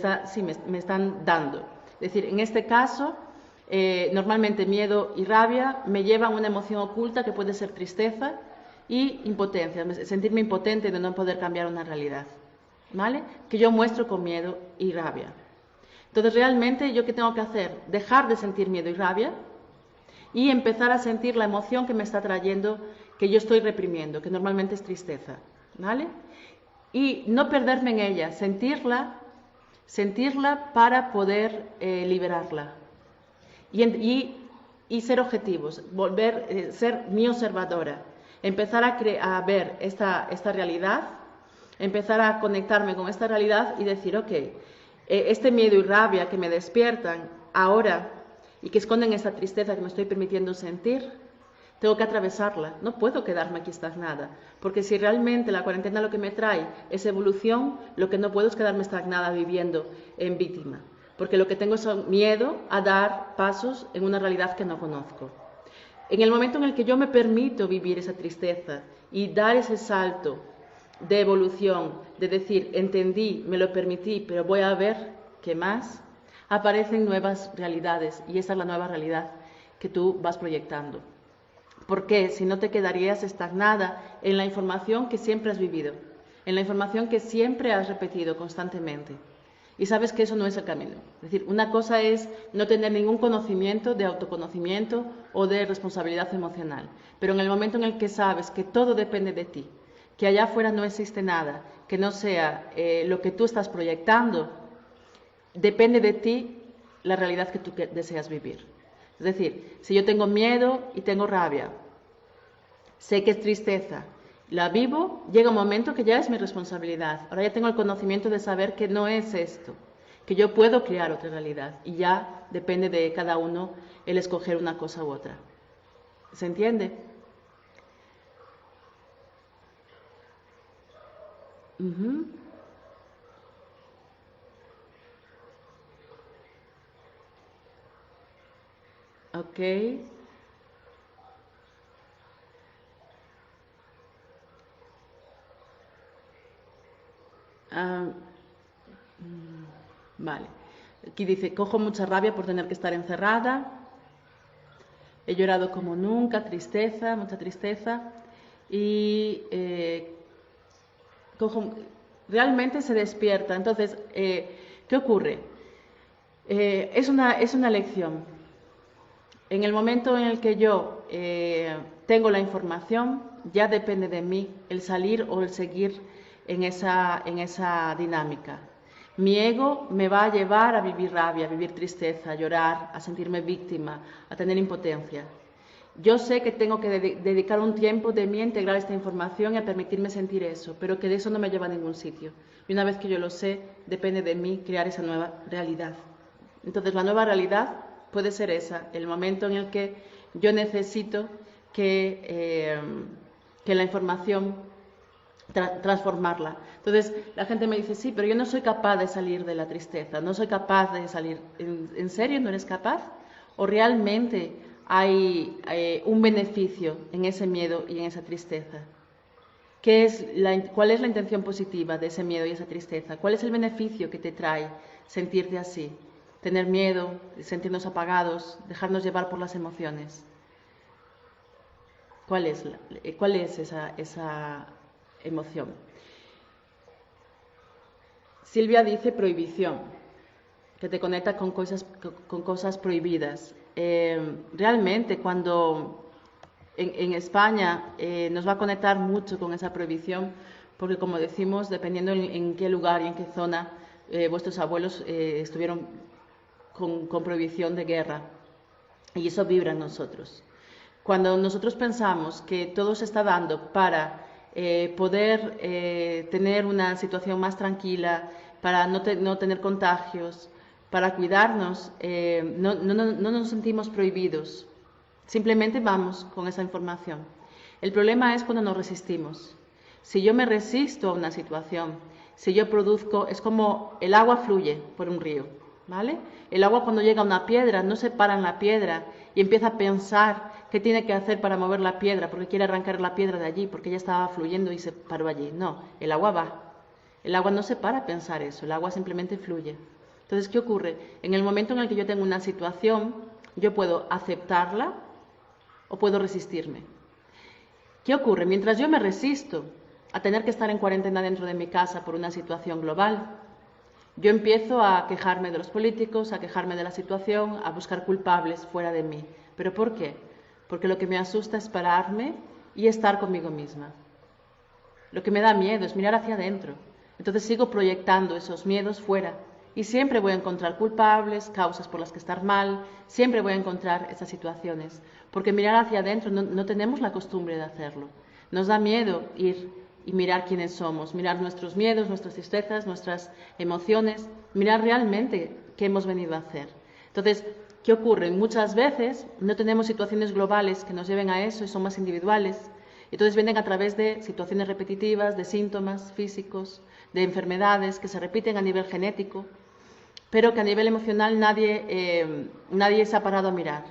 están dando. Es decir, en este caso, normalmente miedo y rabia me llevan a una emoción oculta que puede ser tristeza y impotencia, sentirme impotente de no poder cambiar una realidad, ¿vale? Que yo muestro con miedo y rabia. Entonces, realmente, ¿yo qué tengo que hacer? Dejar de sentir miedo y rabia y empezar a sentir la emoción que me está trayendo, que yo estoy reprimiendo, que normalmente es tristeza, ¿vale? Y no perderme en ella, sentirla para poder liberarla. Y ser objetivos, ser mi observadora, empezar a ver esta realidad, empezar a conectarme con esta realidad y decir, ok, este miedo y rabia que me despiertan ahora y que esconden esta tristeza que me estoy permitiendo sentir, tengo que atravesarla, no puedo quedarme aquí estagnada, porque si realmente la cuarentena lo que me trae es evolución, lo que no puedo es quedarme estagnada viviendo en víctima, porque lo que tengo es miedo a dar pasos en una realidad que no conozco. En el momento en el que yo me permito vivir esa tristeza y dar ese salto de evolución, de decir, entendí, me lo permití, pero voy a ver qué más, aparecen nuevas realidades, y esa es la nueva realidad que tú vas proyectando. ¿Por qué? Si no te quedarías estagnada en la información que siempre has vivido. en la información que siempre has repetido constantemente. Y sabes que eso no es el camino. Es decir, una cosa es no tener ningún conocimiento de autoconocimiento o de responsabilidad emocional. Pero en el momento en el que sabes que todo depende de ti, que allá afuera no existe nada, que no sea lo que tú estás proyectando, depende de ti la realidad que tú deseas vivir. Es decir, si yo tengo miedo y tengo rabia, sé que es tristeza, la vivo, llega un momento que ya es mi responsabilidad. Ahora ya tengo el conocimiento de saber que no es esto, que yo puedo crear otra realidad y ya depende de cada uno el escoger una cosa u otra. ¿Se entiende? Ok. Ah, vale. Aquí dice, cojo mucha rabia por tener que estar encerrada. He llorado como nunca, tristeza, mucha tristeza. Y realmente se despierta. Entonces, ¿qué ocurre? Es una lección. En el momento en el que yo tengo la información, ya depende de mí el salir o el seguir en esa dinámica. Mi ego me va a llevar a vivir rabia, a vivir tristeza, a llorar, a sentirme víctima, a tener impotencia. Yo sé que tengo que dedicar un tiempo de mí a integrar esta información y a permitirme sentir eso, pero que de eso no me lleva a ningún sitio. Y una vez que yo lo sé, depende de mí crear esa nueva realidad. Entonces, la nueva realidad puede ser esa, el momento en el que yo necesito que la información transformarla. Entonces, la gente me dice, sí, pero yo no soy capaz de salir de la tristeza, no soy capaz de salir. ¿En serio no eres capaz? ¿O realmente hay un beneficio en ese miedo y en esa tristeza? ¿Cuál es la intención positiva de ese miedo y esa tristeza? ¿Cuál es el beneficio que te trae sentirte así? Tener miedo, sentirnos apagados, dejarnos llevar por las emociones. ¿Cuál es esa emoción? Silvia dice prohibición, que te conecta con cosas prohibidas. Realmente cuando en España nos va a conectar mucho con esa prohibición, porque como decimos, dependiendo en qué lugar y en qué zona vuestros abuelos estuvieron con prohibición de guerra, y eso vibra en nosotros. Cuando nosotros pensamos que todo se está dando para poder tener una situación más tranquila, para no tener contagios, para cuidarnos, no nos sentimos prohibidos. Simplemente vamos con esa información. El problema es cuando nos resistimos. Si yo me resisto a una situación, si yo produzco, es como el agua fluye por un río, ¿vale? El agua cuando llega a una piedra no se para en la piedra y empieza a pensar qué tiene que hacer para mover la piedra, porque quiere arrancar la piedra de allí, porque ya estaba fluyendo y se paró allí. No, el agua va. El agua no se para a pensar eso, el agua simplemente fluye. Entonces, ¿qué ocurre? En el momento en el que yo tengo una situación, yo puedo aceptarla o puedo resistirme. ¿Qué ocurre? Mientras yo me resisto a tener que estar en cuarentena dentro de mi casa por una situación global, yo empiezo a quejarme de los políticos, a quejarme de la situación, a buscar culpables fuera de mí. ¿Pero por qué? Porque lo que me asusta es pararme y estar conmigo misma. Lo que me da miedo es mirar hacia adentro. Entonces sigo proyectando esos miedos fuera y siempre voy a encontrar culpables, causas por las que estar mal, siempre voy a encontrar esas situaciones. Porque mirar hacia adentro no tenemos la costumbre de hacerlo. Nos da miedo ir y mirar quiénes somos, mirar nuestros miedos, nuestras tristezas, nuestras emociones, mirar realmente qué hemos venido a hacer. Entonces, ¿qué ocurre? Muchas veces no tenemos situaciones globales que nos lleven a eso y son más individuales. Entonces vienen a través de situaciones repetitivas, de síntomas físicos, de enfermedades que se repiten a nivel genético, pero que a nivel emocional nadie se ha parado a mirar.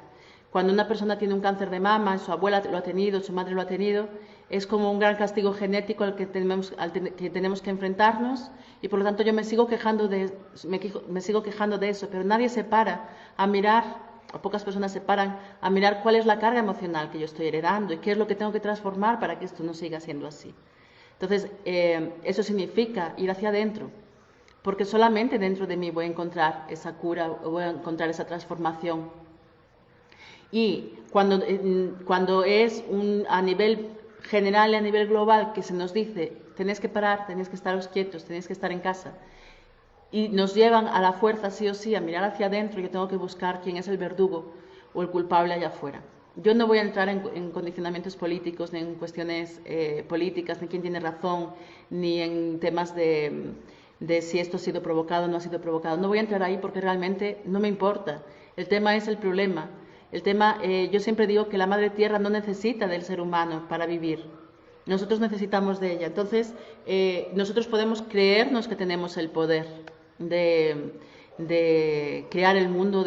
Cuando una persona tiene un cáncer de mama, su abuela lo ha tenido, su madre lo ha tenido, es como un gran castigo genético al que tenemos que enfrentarnos y por lo tanto yo me sigo quejando de eso, pero nadie se para a mirar, o pocas personas se paran a mirar cuál es la carga emocional que yo estoy heredando y qué es lo que tengo que transformar para que esto no siga siendo así. Entonces, eso significa ir hacia adentro, porque solamente dentro de mí voy a encontrar esa cura, voy a encontrar esa transformación. Y cuando es a nivel general y a nivel global que se nos dice, tenéis que parar, tenéis que estaros quietos, tenéis que estar en casa, y nos llevan a la fuerza sí o sí a mirar hacia adentro, yo tengo que buscar quién es el verdugo o el culpable allá afuera. Yo no voy a entrar en condicionamientos políticos, ni en cuestiones políticas, ni quién tiene razón, ni en temas de si esto ha sido provocado o no ha sido provocado. No voy a entrar ahí porque realmente no me importa. El tema es el problema. El tema, yo siempre digo que la Madre Tierra no necesita del ser humano para vivir. Nosotros necesitamos de ella. Entonces, nosotros podemos creernos que tenemos el poder de crear el mundo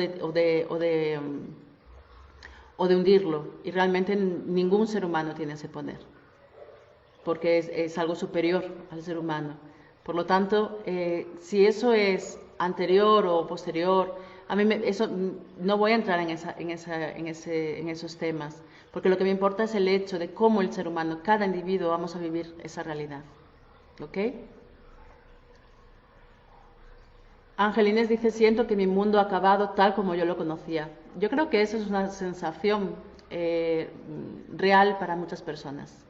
o de hundirlo. Y realmente ningún ser humano tiene ese poder, porque es algo superior al ser humano. Por lo tanto, si eso es anterior o posterior, a mí eso no voy a entrar en esos temas, porque lo que me importa es el hecho de cómo el ser humano, cada individuo, vamos a vivir esa realidad. ¿Ok? Angelines dice, siento que mi mundo ha acabado tal como yo lo conocía. Yo creo que eso es una sensación real para muchas personas.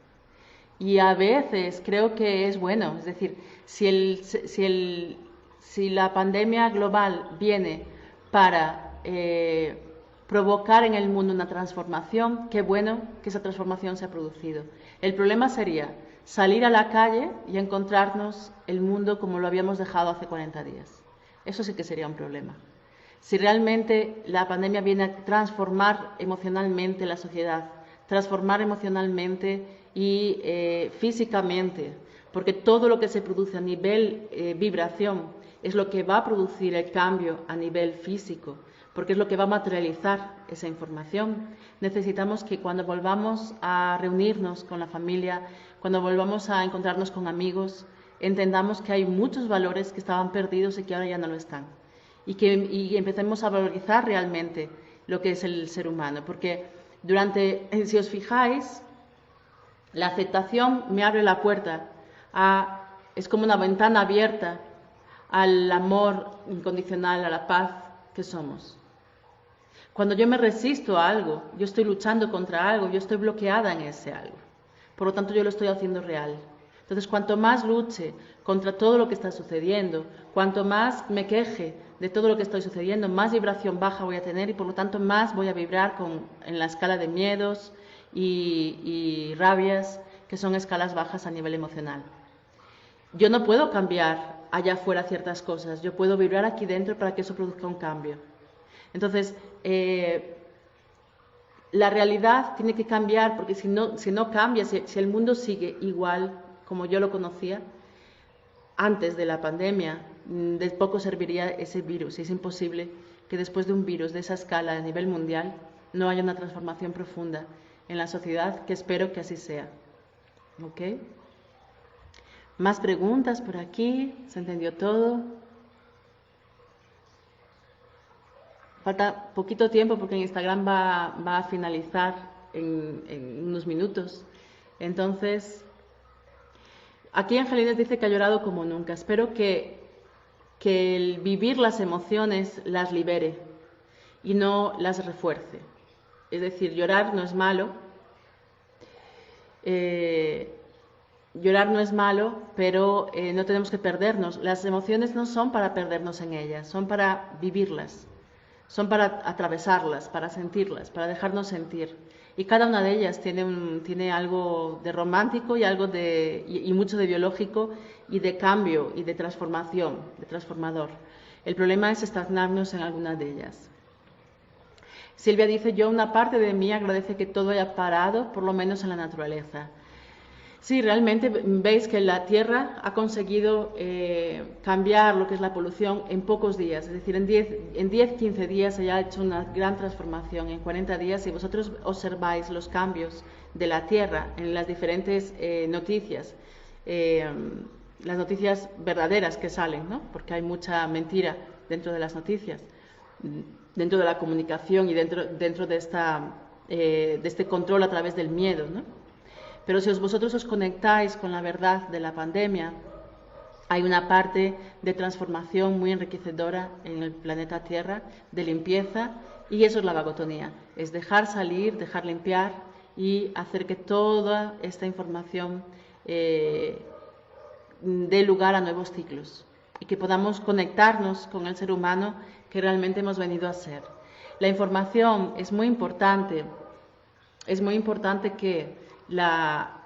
Y a veces creo que es bueno, es decir, si la pandemia global viene para provocar en el mundo una transformación, qué bueno que esa transformación se ha producido. El problema sería salir a la calle y encontrarnos el mundo como lo habíamos dejado hace 40 días. Eso sí que sería un problema. Si realmente la pandemia viene a transformar emocionalmente la sociedad, transformar emocionalmente y físicamente, porque todo lo que se produce a nivel vibración es lo que va a producir el cambio a nivel físico, porque es lo que va a materializar esa información. Necesitamos que cuando volvamos a reunirnos con la familia, cuando volvamos a encontrarnos con amigos, entendamos que hay muchos valores que estaban perdidos y que ahora ya no lo están. Y empecemos a valorizar realmente lo que es el ser humano, porque si os fijáis, la aceptación me abre la puerta, es como una ventana abierta al amor incondicional, a la paz que somos. Cuando yo me resisto a algo, yo estoy luchando contra algo, yo estoy bloqueada en ese algo. Por lo tanto, yo lo estoy haciendo real. Entonces, cuanto más luche contra todo lo que está sucediendo, cuanto más me queje de todo lo que está sucediendo, más vibración baja voy a tener y por lo tanto más voy a vibrar en la escala de miedos y rabias, que son escalas bajas a nivel emocional. Yo no puedo cambiar allá afuera ciertas cosas, yo puedo vibrar aquí dentro para que eso produzca un cambio. Entonces, la realidad tiene que cambiar, porque si no cambia, si el mundo sigue igual como yo lo conocía antes de la pandemia, de poco serviría ese virus. Es imposible que después de un virus de esa escala a nivel mundial no haya una transformación profunda en la sociedad, que espero que así sea. ¿Ok? Más preguntas por aquí. ¿Se entendió todo? Falta poquito tiempo porque en Instagram va a finalizar en unos minutos. Entonces, aquí Angelines dice que ha llorado como nunca. Espero que el vivir las emociones las libere y no las refuerce. Es decir, llorar no es malo. Llorar no es malo, pero no tenemos que perdernos. Las emociones no son para perdernos en ellas, son para vivirlas. Son para atravesarlas, para sentirlas, para dejarnos sentir. Y cada una de ellas tiene algo de romántico y algo y mucho de biológico y de cambio y de transformación, de transformador. El problema es estagnarnos en alguna de ellas. Silvia dice, yo una parte de mí agradece que todo haya parado, por lo menos en la naturaleza. Sí, realmente veis que la Tierra ha conseguido cambiar lo que es la polución en pocos días. Es decir, en 10-15 días se ha hecho una gran transformación. En 40 días, si vosotros observáis los cambios de la Tierra en las diferentes noticias, las noticias verdaderas que salen, ¿no? Porque hay mucha mentira dentro de las noticias, dentro de la comunicación y dentro de este control a través del miedo, ¿no? Pero si vosotros os conectáis con la verdad de la pandemia, hay una parte de transformación muy enriquecedora en el planeta Tierra, de limpieza, y eso es la vagotonía, es dejar salir, dejar limpiar y hacer que toda esta información dé lugar a nuevos ciclos y que podamos conectarnos con el ser humano que realmente hemos venido a ser. La información es muy importante que la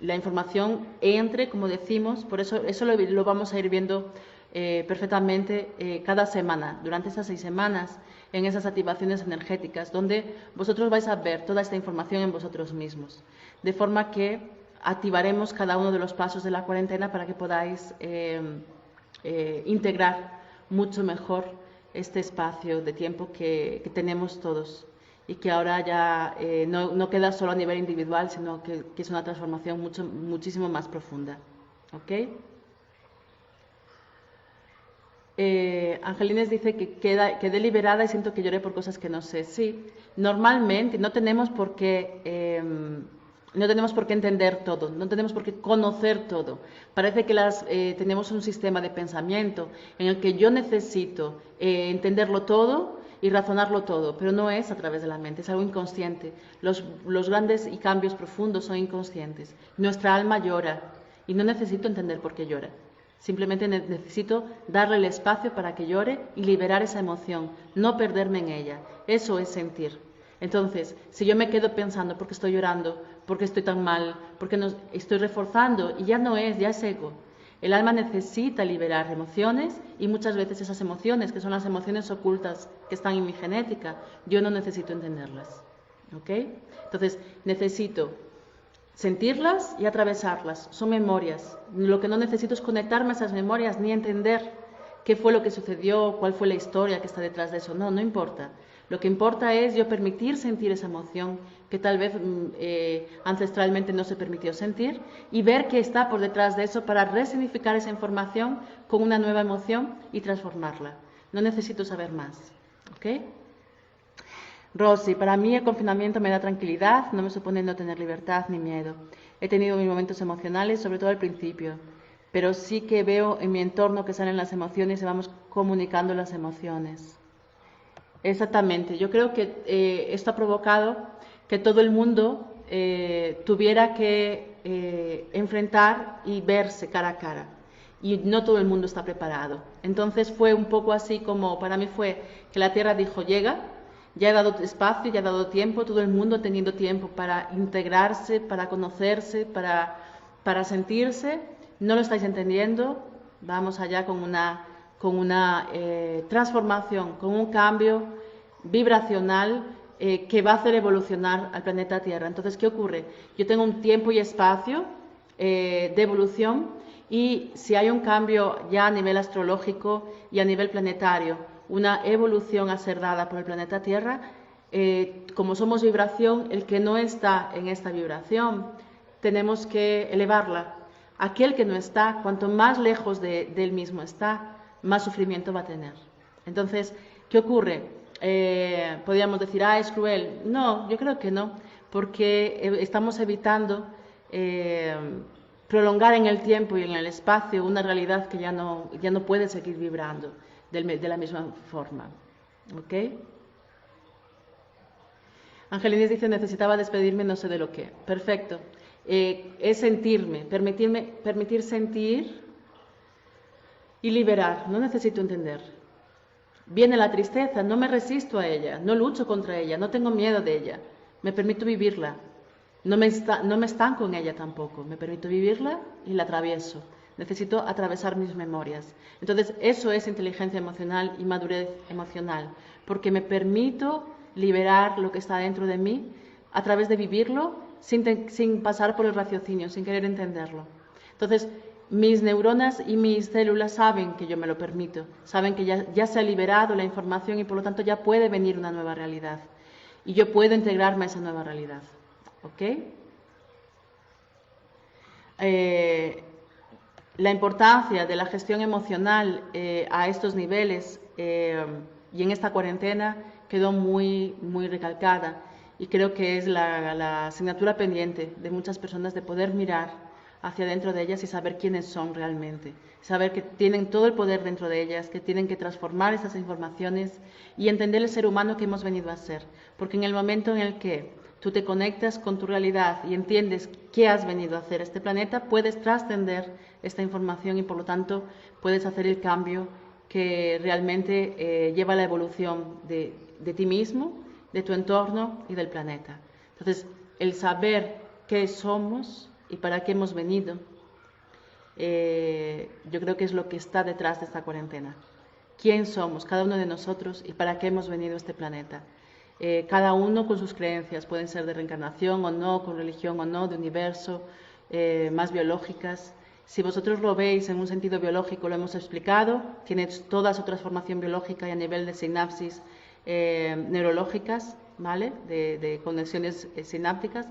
información entre, como decimos, por eso lo vamos a ir viendo perfectamente cada semana, durante esas 6 semanas, en esas activaciones energéticas, donde vosotros vais a ver toda esta información en vosotros mismos, de forma que activaremos cada uno de los pasos de la cuarentena para que podáis integrar mucho mejor este espacio de tiempo que tenemos todos y que ahora ya no queda solo a nivel individual, sino que es una transformación muchísimo más profunda. ¿Ok? Angelines dice que quedé liberada y siento que lloré por cosas que no sé. Sí, normalmente no tenemos por qué entender todo, no tenemos por qué conocer todo. Parece que tenemos un sistema de pensamiento en el que yo necesito entenderlo todo y razonarlo todo, pero no es a través de la mente, es algo inconsciente. Los grandes y cambios profundos son inconscientes. Nuestra alma llora y no necesito entender por qué llora. Simplemente necesito darle el espacio para que llore y liberar esa emoción, no perderme en ella. Eso es sentir. Entonces, si yo me quedo pensando por qué estoy llorando, por qué estoy tan mal, por qué no estoy reforzando, y ya es ego. El alma necesita liberar emociones y muchas veces esas emociones, que son las emociones ocultas que están en mi genética, yo no necesito entenderlas. ¿Ok? Entonces, necesito sentirlas y atravesarlas. Son memorias. Lo que no necesito es conectarme a esas memorias ni entender qué fue lo que sucedió, cuál fue la historia que está detrás de eso. No importa. Lo que importa es yo permitir sentir esa emoción que tal vez ancestralmente no se permitió sentir y ver qué está por detrás de eso para resignificar esa información con una nueva emoción y transformarla. No necesito saber más. ¿Ok? Rosy, para mí el confinamiento me da tranquilidad, no me supone no tener libertad ni miedo. He tenido mis momentos emocionales, sobre todo al principio, pero sí que veo en mi entorno que salen las emociones y vamos comunicando las emociones. Exactamente, yo creo que esto ha provocado que todo el mundo tuviera que enfrentar y verse cara a cara. Y no todo el mundo está preparado. Entonces fue un poco así como, para mí fue que la Tierra dijo, llega. Ya he dado espacio, ya he dado tiempo, todo el mundo ha tenido tiempo para integrarse, para conocerse, para sentirse. No lo estáis entendiendo, vamos allá con una transformación, con un cambio vibracional que va a hacer evolucionar al planeta Tierra. Entonces, ¿qué ocurre? Yo tengo un tiempo y espacio de evolución y si hay un cambio ya a nivel astrológico y a nivel planetario, una evolución a ser dada por el planeta Tierra, como somos vibración, el que no está en esta vibración, tenemos que elevarla. Aquel que no está, cuanto más lejos de él mismo está, más sufrimiento va a tener. Entonces, ¿qué ocurre? Podríamos decir, es cruel. No, yo creo que no, porque estamos evitando prolongar en el tiempo y en el espacio una realidad que ya no puede seguir vibrando de la misma forma. ¿Ok? Angelines dice, necesitaba despedirme, no sé de lo que. Perfecto. Es sentirme, permitir sentir y liberar. No necesito entender. Viene la tristeza, no me resisto a ella, no lucho contra ella, no tengo miedo de ella. Me permito vivirla. No me estanco en ella tampoco. Me permito vivirla y la atravieso. Necesito atravesar mis memorias. Entonces, eso es inteligencia emocional y madurez emocional, porque me permito liberar lo que está dentro de mí a través de vivirlo sin pasar por el raciocinio, sin querer entenderlo. Entonces, mis neuronas y mis células saben que yo me lo permito, saben que ya se ha liberado la información y por lo tanto ya puede venir una nueva realidad. Y yo puedo integrarme a esa nueva realidad. ¿Ok? La importancia de la gestión emocional a estos niveles y en esta cuarentena quedó muy recalcada y creo que es la asignatura pendiente de muchas personas de poder mirar hacia dentro de ellas y saber quiénes son realmente, saber que tienen todo el poder dentro de ellas, que tienen que transformar esas informaciones y entender el ser humano que hemos venido a ser, porque en el momento en el que tú te conectas con tu realidad y entiendes qué has venido a hacer a este planeta, puedes trascender esta información y por lo tanto puedes hacer el cambio que realmente lleva a la evolución de ti mismo, de tu entorno y del planeta. Entonces, el saber qué somos y para qué hemos venido, yo creo que es lo que está detrás de esta cuarentena. ¿Quién somos, cada uno de nosotros, y para qué hemos venido a este planeta? Cada uno con sus creencias, pueden ser de reencarnación o no, con religión o no, de universo, más biológicas. Si vosotros lo veis en un sentido biológico, lo hemos explicado, tiene toda su transformación biológica y a nivel de sinapsis neurológicas, ¿vale? De conexiones sinápticas,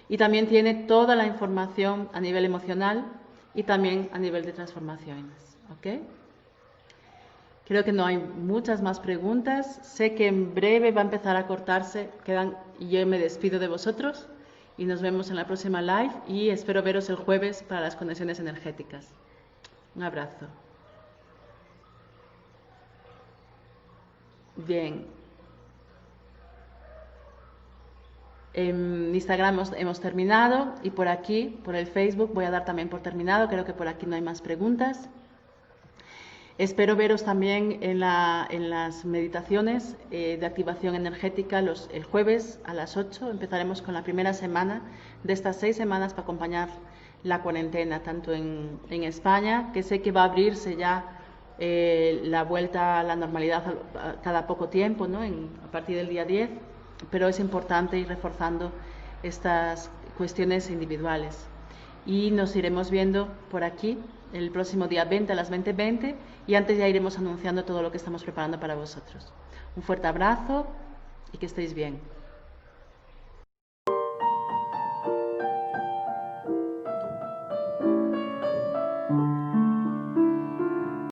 y también tiene toda la información a nivel emocional y también a nivel de transformaciones, ¿ok? Creo que no hay muchas más preguntas. Sé que en breve va a empezar a cortarse, y yo me despido de vosotros y nos vemos en la próxima live y espero veros el jueves para las conexiones energéticas. Un abrazo. Bien. En Instagram hemos terminado y por aquí, por el Facebook, voy a dar también por terminado. Creo que por aquí no hay más preguntas. Espero veros también en las meditaciones de activación energética el jueves a las 8. Empezaremos con la primera semana de estas 6 semanas para acompañar la cuarentena, tanto en España, que sé que va a abrirse ya la vuelta a la normalidad cada poco tiempo, ¿no? A partir del día 10, pero es importante ir reforzando estas cuestiones individuales. Y nos iremos viendo por aquí el próximo día 20 a las 20:20 y antes ya iremos anunciando todo lo que estamos preparando para vosotros. Un fuerte abrazo y que estéis bien.